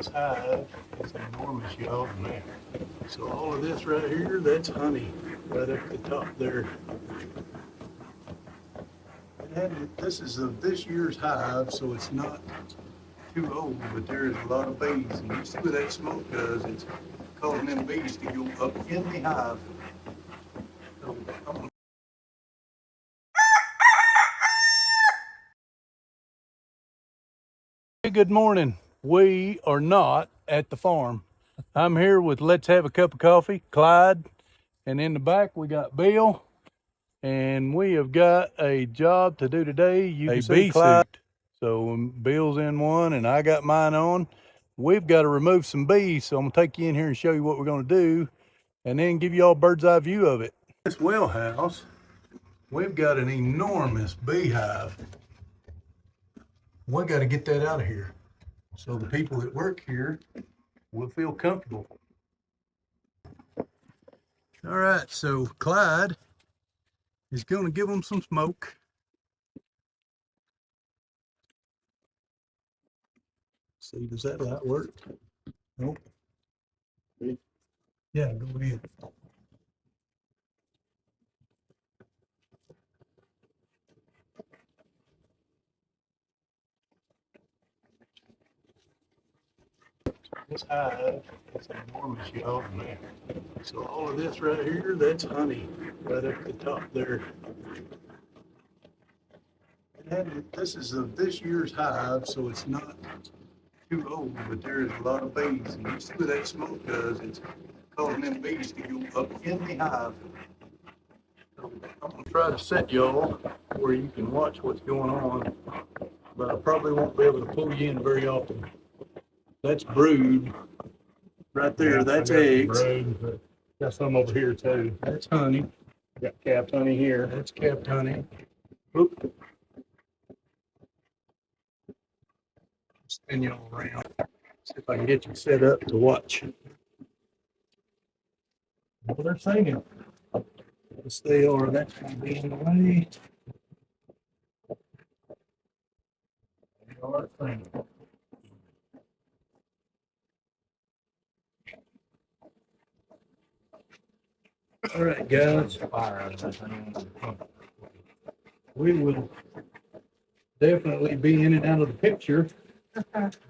This hive is enormous, y'all, man. So all of this right here, that's honey right up the top there. This is this year's hive, so it's not too old, but there is a lot of bees. And you see what that smoke does, it's causing them bees to go up in the hive. So I'm gonna Good morning. We are not at the farm. I'm here with Let's Have a Cup of Coffee, Clyde, and in the back we got Bill, and we have got a job to do today. You can see Clyde. So Bill's in one and I got mine on. We've got to remove some bees, so I'm gonna take you in here and show you what we're gonna do and then give you all a bird's eye view of it. This well house, we've got an enormous beehive. We got to get that out of here so the people that work here will feel comfortable. All right, so Clyde is going to give them some smoke. See, does that light work? Nope. Yeah, go ahead. This hive is enormous, y'all, man. So all of this right here, that's honey right up the top there. This is this year's hive, so it's not too old, but there is a lot of bees. And you see what that smoke does, it's causing them bees to go up in the hive. So I'm gonna try to set y'all where you can watch what's going on, but I probably won't be able to pull you in very often. That's brood right there. Yeah, that's eggs. Brood, got some over here too. That's honey. Got capped honey here. That's capped honey. Oop. Spin y'all around. See if I can get you set up to watch. Well, they're singing. Yes, they are. That's going to be in the way. They are singing. All right, guys. We will definitely be in and out of the picture.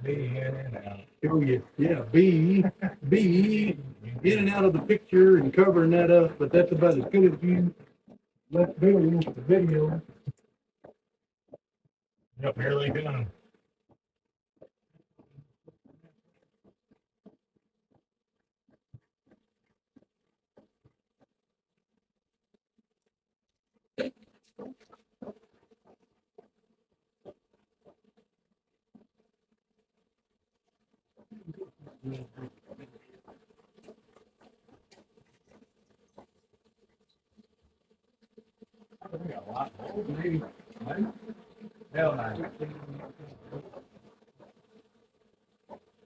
Be in and out. Oh, yeah, be in and out of the picture and covering that up, but that's about as good as you let Bill with the video. Yep, here they go. We got a lot more. Hell no.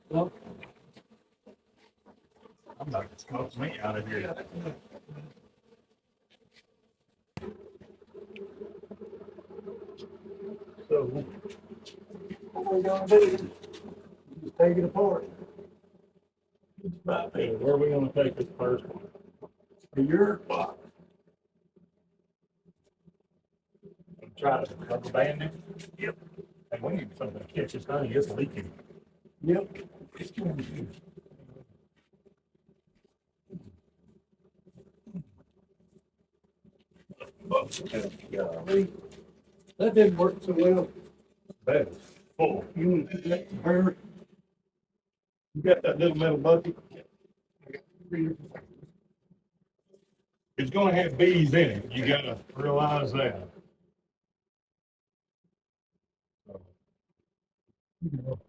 Well, I'm about to smoke me out of here. So, what we're going to do, just take it apart. Where are we going to take this first one? To your box. Try to rubber band it. Yep. And we need something to catch this honey. It's leaking. Yep. It's going to. That didn't work so well. That is full. You want to put that to her? You got that little metal bucket? It's going to have bees in it. You got to realize that.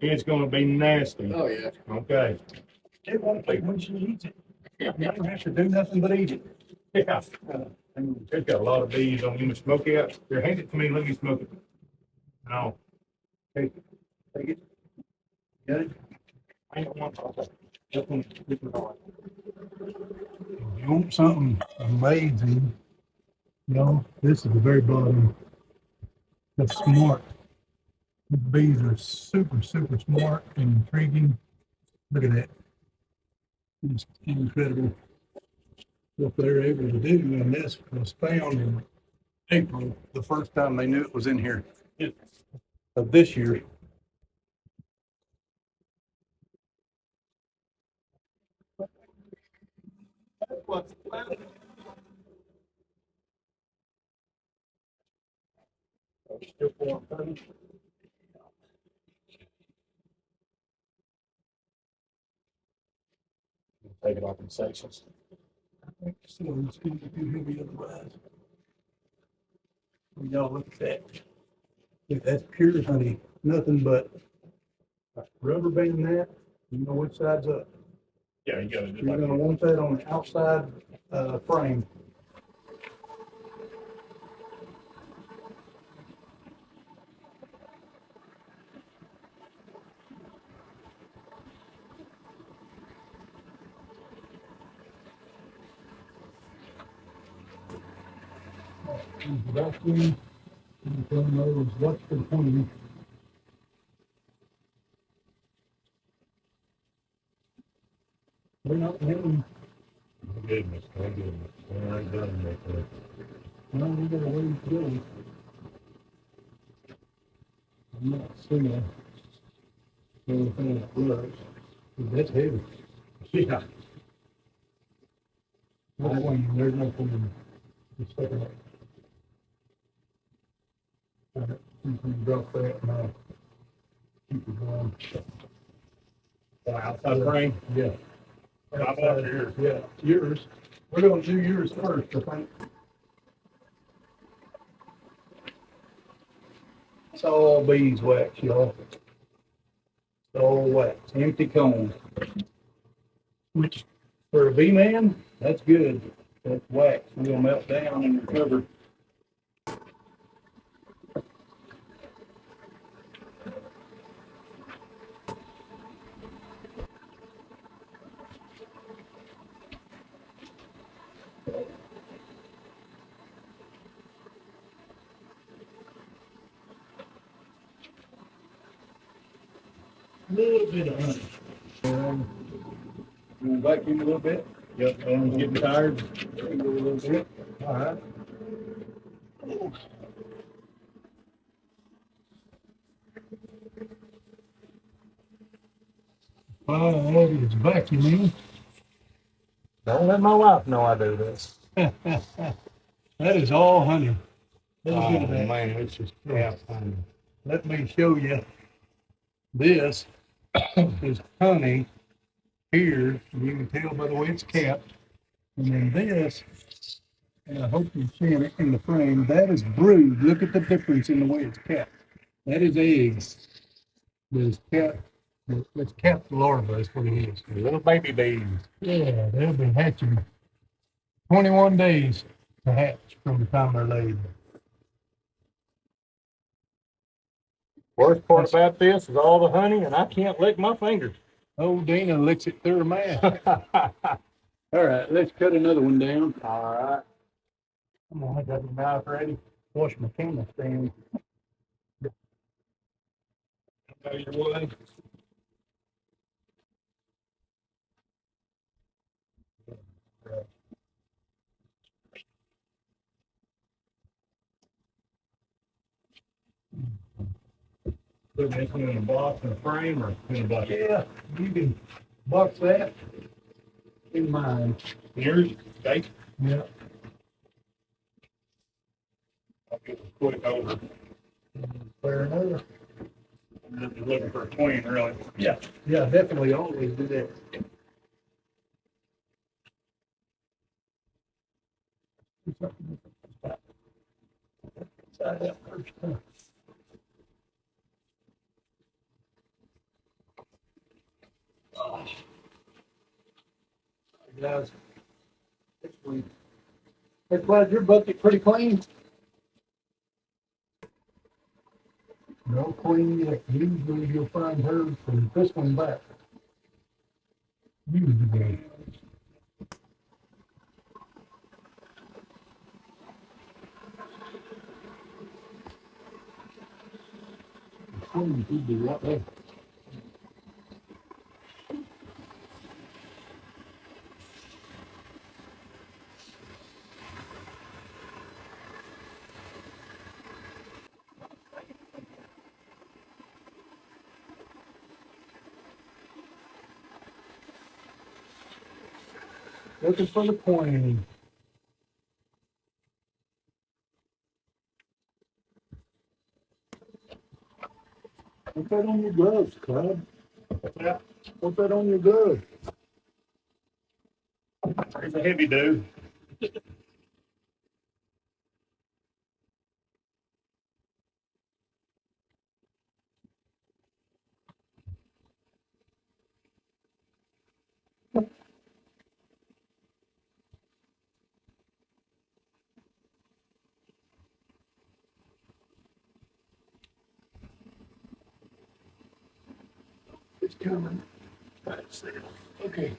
It's going to be nasty. Oh, yeah. Okay. It won't be when she eats it. You don't have to do nothing but eat it. Yeah. It's got a lot of bees on you. Smoke it out. Here, hand it to me. Let me smoke it. No. Take it. Take it. Got it? I don't want to. This one's hard. If you want something amazing, this is the very bottom. That's smart. The bees are super, super smart and intriguing. Look at that. It's incredible what they're able to do. And this was found in April, the first time they knew it was in here of this year. Take it off in sections. So it's going to be too heavy otherwise. Y'all look at that. Look, that's pure honey. Nothing but rubber band that. You know which side's up. Yeah, you gotta do You're like gonna want that on the outside frame. Vacuum. Turn those. What's the point? We're not having. oh goodness, oh goodness. All right, done right there. No, we got a ways to go. I'm not seeing anything that works. That's heavy. Yeah. No point. There's no point in just sticking it. All right, you can drop that and I'll keep it going. Outside frame? Yeah. I'm up here. Yeah, yours. We're gonna do yours first, I think. It's all beeswax, y'all. It's all wax, empty cone. Which, for a V-man, that's good. That wax will melt down and recover. A little bit of honey. You want to vacuum a little bit? Yep, I'm getting tired. A little bit. All right. Oh, that is vacuuming. Don't let my wife know I do this. That is all honey. Oh man, it's just crap. Let me show you. This is honey here. You can tell by the way it's capped. And then this, and I hope you're seeing it in the frame, that is brood. Look at the difference in the way it's capped. That is eggs. There's capped. It's capped larva is what it is. Little baby bees. Yeah, they'll be hatching 21 days to hatch from the time they're laid. Worst part about this is all the honey, and I can't lick my fingers. Oh, Dana licks it through her mask. All right, let's cut another one down. All right. I'm gonna have my mouth ready. Wash my camera stand. Know your way. Put this one in a box and a frame or in a bucket? Yeah, you can box that in mine. Yours? Okay. Yeah. I'll get a quick over. Fair enough. I'm just looking for a queen, really. Yeah, definitely always do that. Side up first, huh? Oh. Guys, hey, Clyde, your bucket pretty clean? No queen yet. Usually you'll find her from this one back. Usually. Queen should be right there. Looking for the queen. Put that on your gloves, Clyde. Yeah, Put that on your gloves. he's a heavy dude. It's coming. That's it. Okay.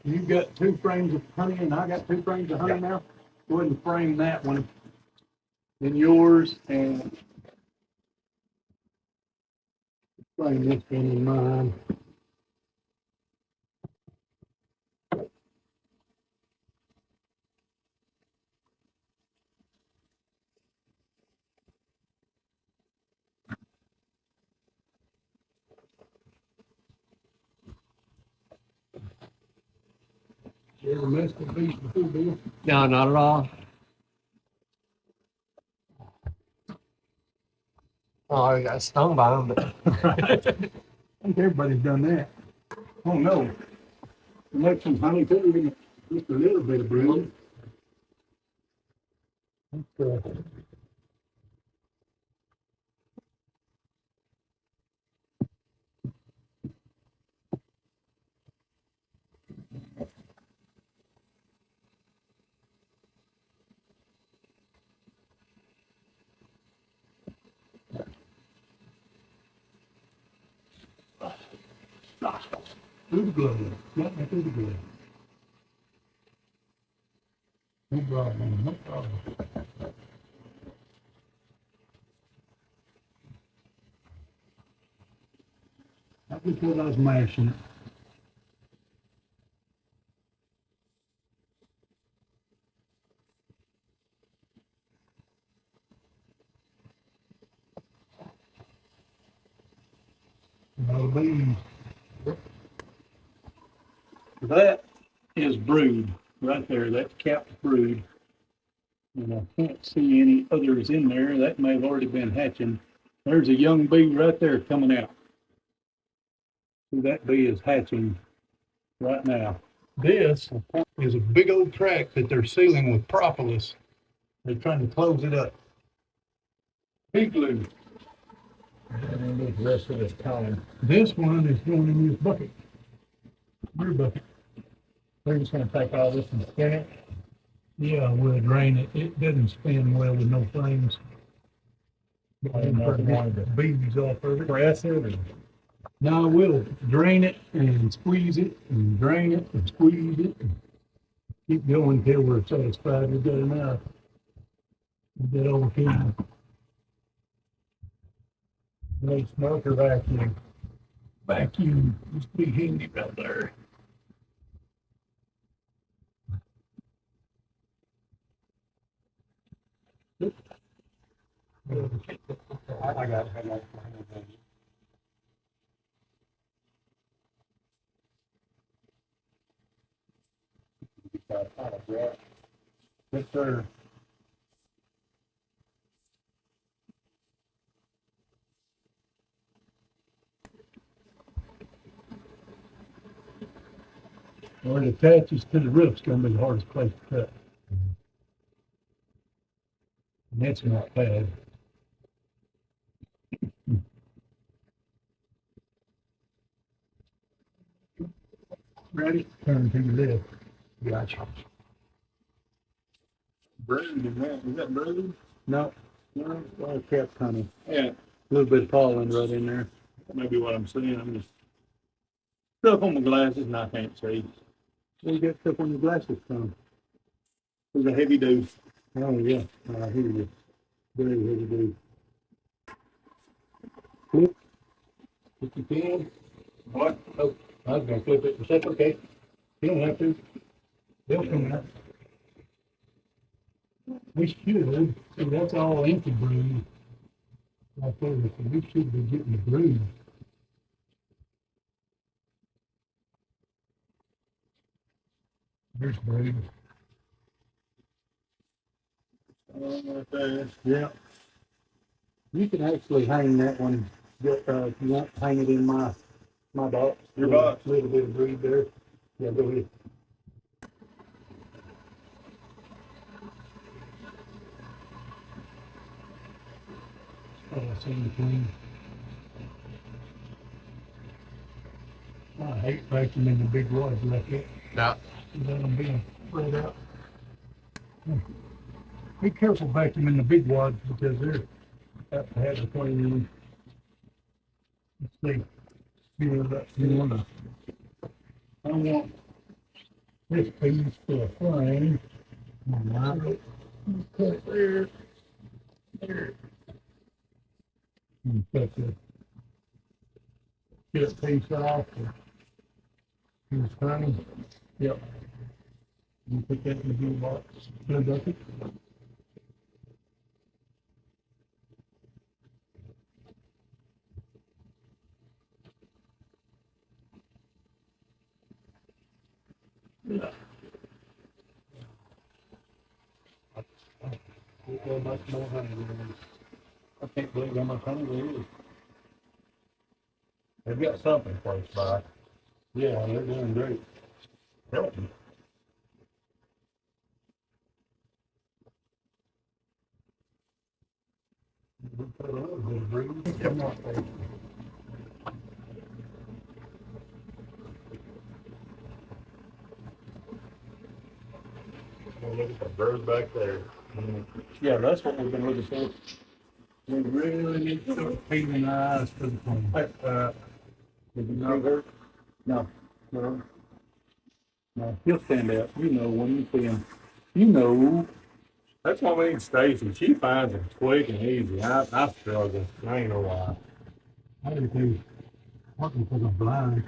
You've got 2 frames of honey and I got 2 frames of honey now. Go ahead and frame that one in yours and frame this one in mine. You ever messed with bees before, Bill? No, not at all. Oh, I got stung by them, but I think everybody's done that. Oh no. Make some honey too, just a little bit of brood. Through the glove. Not through the glove. No problem, no problem. Not because I was mashing it. No bees. That is brood right there. That's capped brood. And I can't see any others in there. That may have already been hatching. There's a young bee right there coming out. See, that bee is hatching right now. This is a big old crack that they're sealing with propolis. They're trying to close it up. Big glue. And the rest of this time. This one is going in this bucket. Your bucket. We're just gonna take all this and spin it. Yeah, we'll drain it. It doesn't spin well with no flames. I didn't know if you wanted to Bees off of it. press it or. No, we'll drain it and squeeze it and drain it and squeeze it. And keep going until we're satisfied we've got enough. Get over here. No smoke or vacuum. Vacuum, just be handy right there. I got it. Yes, sir. Where it attaches to the roof's gonna be the hardest place to cut. And that's not bad. Ready? Turn to your left. Gotcha. Brood, is that brood? No, no, all kept honey. Yeah, A little bit of pollen right in there. that may be what I'm seeing. I'm just stuff on my glasses and I can't see. Where you get stuff on your glasses from? There's a heavy dude. Oh, yeah, I hear you. Very heavy dude. Flip. If you can. What? Oh, I was gonna flip it, but that's okay. You don't have to. They'll come out. We should, so that's all empty brood. Right there, so we should be getting the brood. There's brood. Right there. Yeah. You can actually hang that one, if you want, hang it in my box. Your box? Little bit of brood there. Yeah, go ahead. Oh, I see the queen. I hate vacuuming the big rods like that. Yeah. Let them being spread out. Be careful vacuuming the big wads because they're apt to have the queen in them. Let's see. Yeah, that's the one. I want this piece for a frame. All right. Cut it there. There. And cut the chip piece off. Here's frame. Yep. You put that in the blue box. Blue bucket. Yeah. How much more honey there is. I can't believe how much honey there is. They've got something close by. Yeah, they're doing great. Help me. We put a little bit of brood. Yep. Not there. Well, look at the bird back there. Yeah, that's what we've been looking for. We really need to start peeling our eyes for the queen. Hey, Did you know her? No. No. No. He'll stand out. You know when you see him. You know. that's what I mean, Stacy. She finds them quick and easy. I struggle. I ain't gonna lie. I do too. Working for the blind.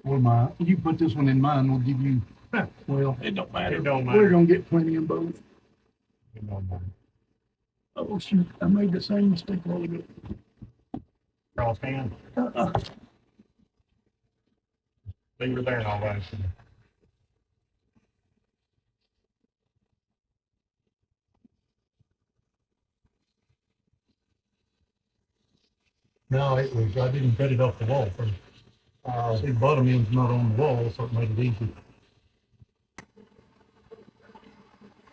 Well, you put this one in mine, we'll give you, well, It don't matter. It don't we're matter. gonna get plenty of both. It don't matter. Oh, shoot, I made the same mistake a while ago. Cross hand. Leave her there and all that. No, it was, I didn't cut it off the wall first. See, bottom end's not on the wall, so it made it easy.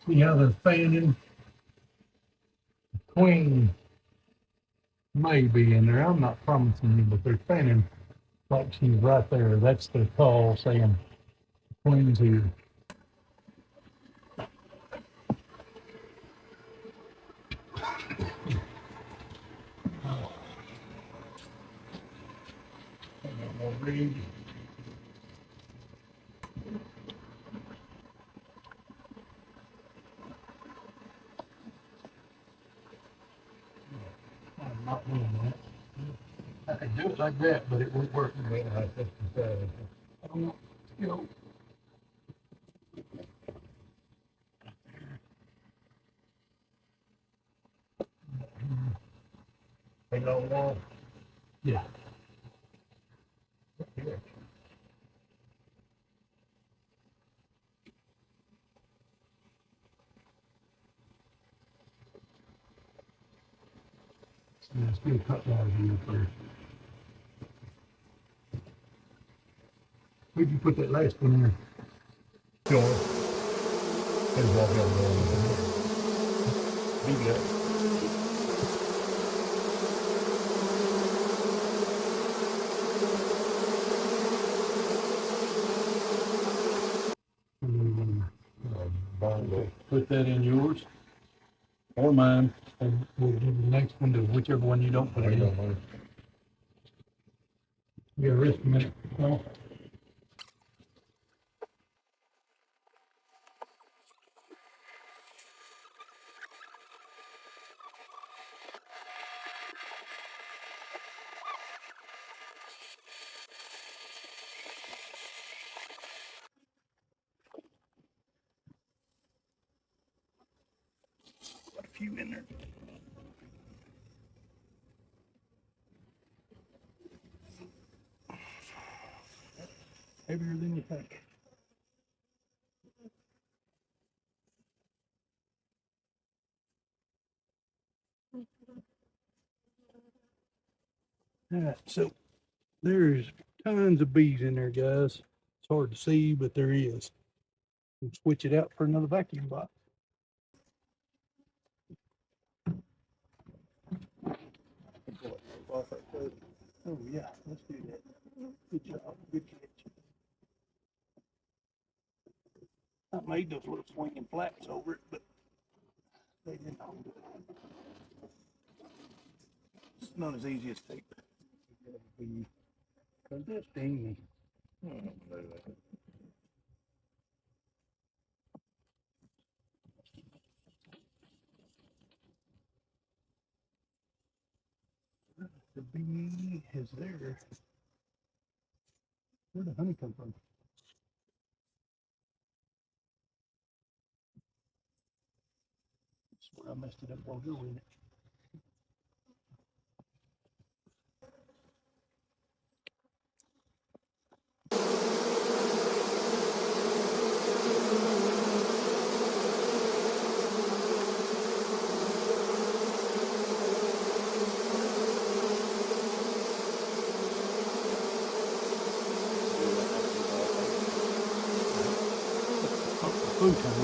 See how they're fanning? The queen may be in there, I'm not promising you, but they're fanning like she's right there. That's the call saying queen's here. Read. I'm not doing that. I could do it like that, but it won't work. You know. They don't want. Yeah. Let's get a cut out of here first. Where'd you put that last one there? Sure. Here's what we're doing. Be good. Put that in yours or mine, and we'll give the next one to whichever one you don't put it in. Yeah, rest a minute. No. few in there. Heavier than you think. All right, so there's tons of bees in there, guys. It's hard to see, but there is. We'll switch it out for another vacuum box. Oh yeah, let's do that. Good job, good catch. I made those little swinging flaps over it, but they didn't hold it. It's not as easy as tape. Cause this ding me. The bee is there. Where'd the honey come from? I swear I messed it up while we were in it. Food time.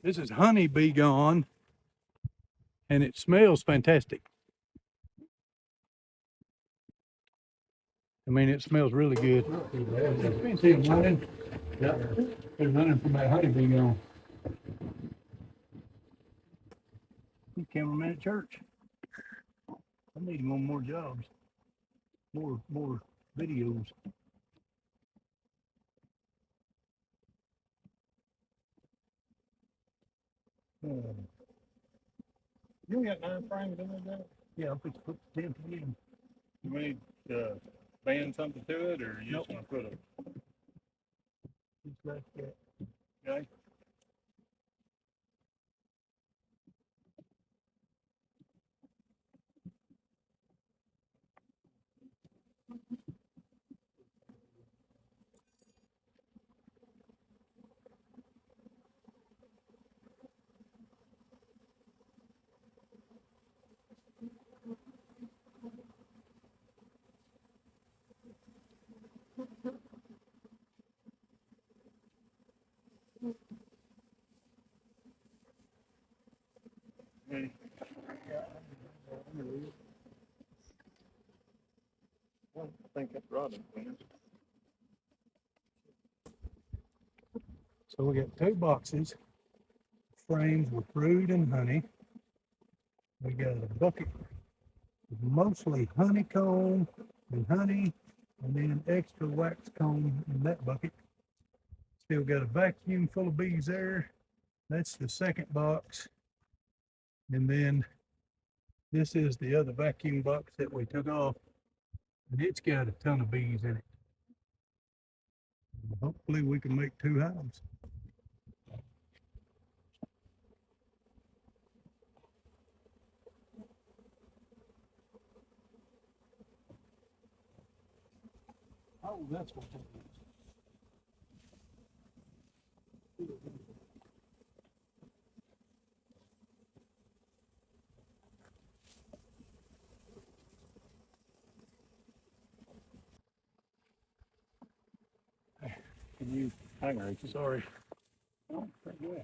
This is honeybee gone, and it smells fantastic. I mean, it smells really good. It's been seen running. Yeah. They're running from that honeybee gone. You cameraman at church. I need him on more jobs. More videos. You got 9 frames in there, Jack? Yeah, I'll put 10 in. You need to band something to it, or you just want to put a, Just like that. okay? Okay. Well, I think that's Robin. So we got 2 boxes, frames with brood and honey. We got a bucket with mostly honeycomb and honey, and then extra wax comb in that bucket. Still got a vacuum full of bees there. That's the second box. And then This is the other vacuum box that we took off, and it's got a ton of bees in it. Hopefully we can make 2 hives. Oh, that's what that is. Can you hang on? Sorry. Oh, pretty good.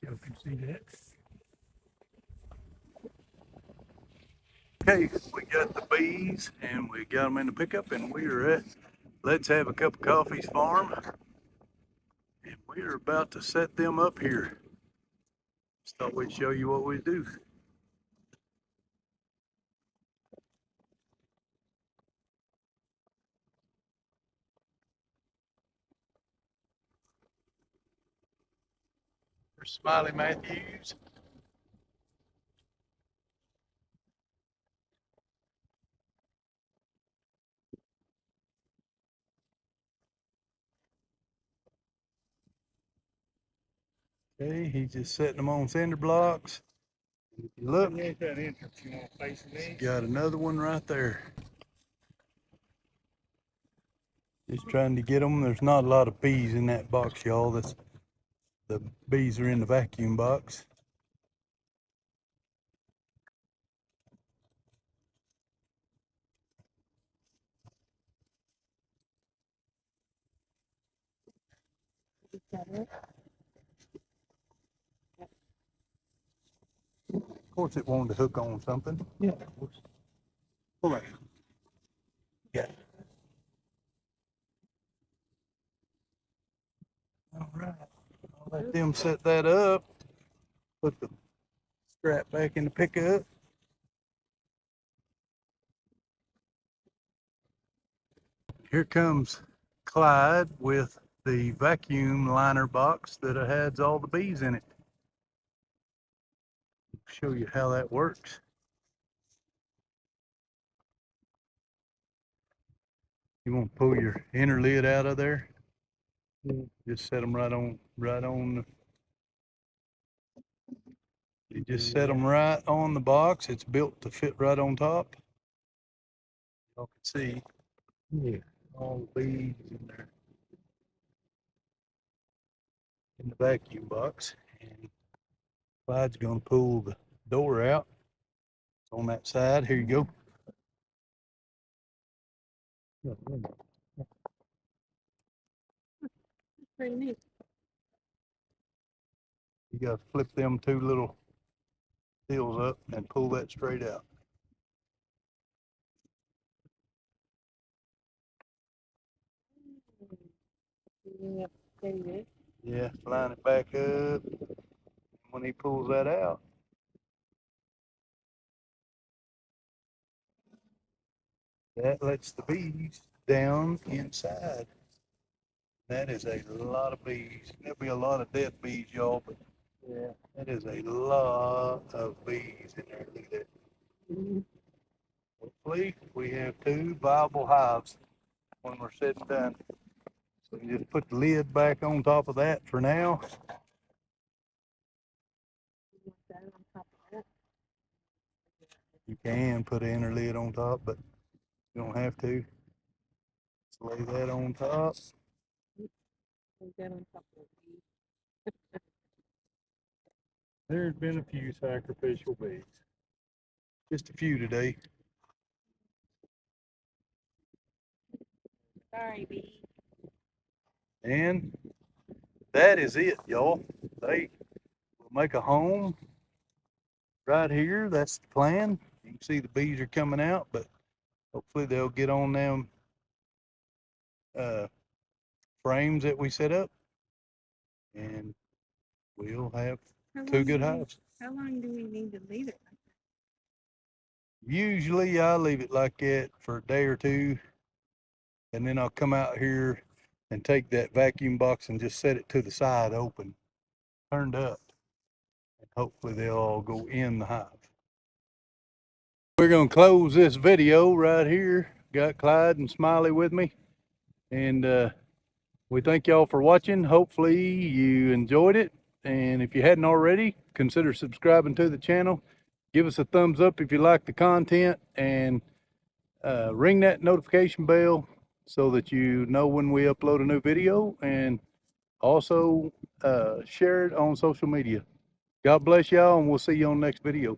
Y'all can see that. Okay, we got the bees and we got them in the pickup, and we are at Let's Have a Cup of Coffee's farm. And we are about to set them up here. Just thought we'd show you what we do. There's Smiley Matthews. Okay, he's just setting them on cinder blocks. If you look, There's that entrance. You want to face me? got another one right there. Just trying to get them. There's not a lot of bees in that box, y'all. The bees are in the vacuum box. Of course, it wanted to hook on something. Yeah, of course. Pull it. Yeah. All right. I'll let them set that up. Put the strap back in the pickup. Here comes Clyde with the vacuum liner box that has all the bees in it. Show you how that works. You want to pull your inner lid out of there. Just set them right on you just set them right on the box. It's built to fit right on top. Y'all can see all the bees in there in the vacuum box. And Clyde's gonna pull the door out. It's on that side. Here you go. Pretty neat. You gotta flip them 2 little seals up and pull that straight out. Yep, there you go. Yeah, line it back up. When he pulls that out, that lets the bees down inside. That is a lot of bees. There'll be a lot of dead bees, y'all, but yeah, that is a lot of bees in there. Look at that. Hopefully, we have 2 viable hives when we're said and done. So you just put the lid back on top of that for now. Want that on top of that? You can put an inner lid on top, but you don't have to. Just lay that on top. Put that on top of the There's been a few sacrificial bees. Just a few today. Sorry, bee. And that is it, y'all. They will make a home right here. That's the plan. You can see the bees are coming out, but hopefully they'll get on them frames that we set up, and we'll have 2 good hives. How long do we need to leave it? Usually I leave it like that for a day or 2, and then I'll come out here and take that vacuum box and just set it to the side open, turned up, and Hopefully they'll all go in the hive. We're gonna close this video right here. Got Clyde and Smiley with me. And we thank y'all for watching. Hopefully you enjoyed it. And if you hadn't already, consider subscribing to the channel. Give us a thumbs up if you like the content, and ring that notification bell so that you know when we upload a new video, and also share it on social media. God bless y'all, and we'll see you on the next video.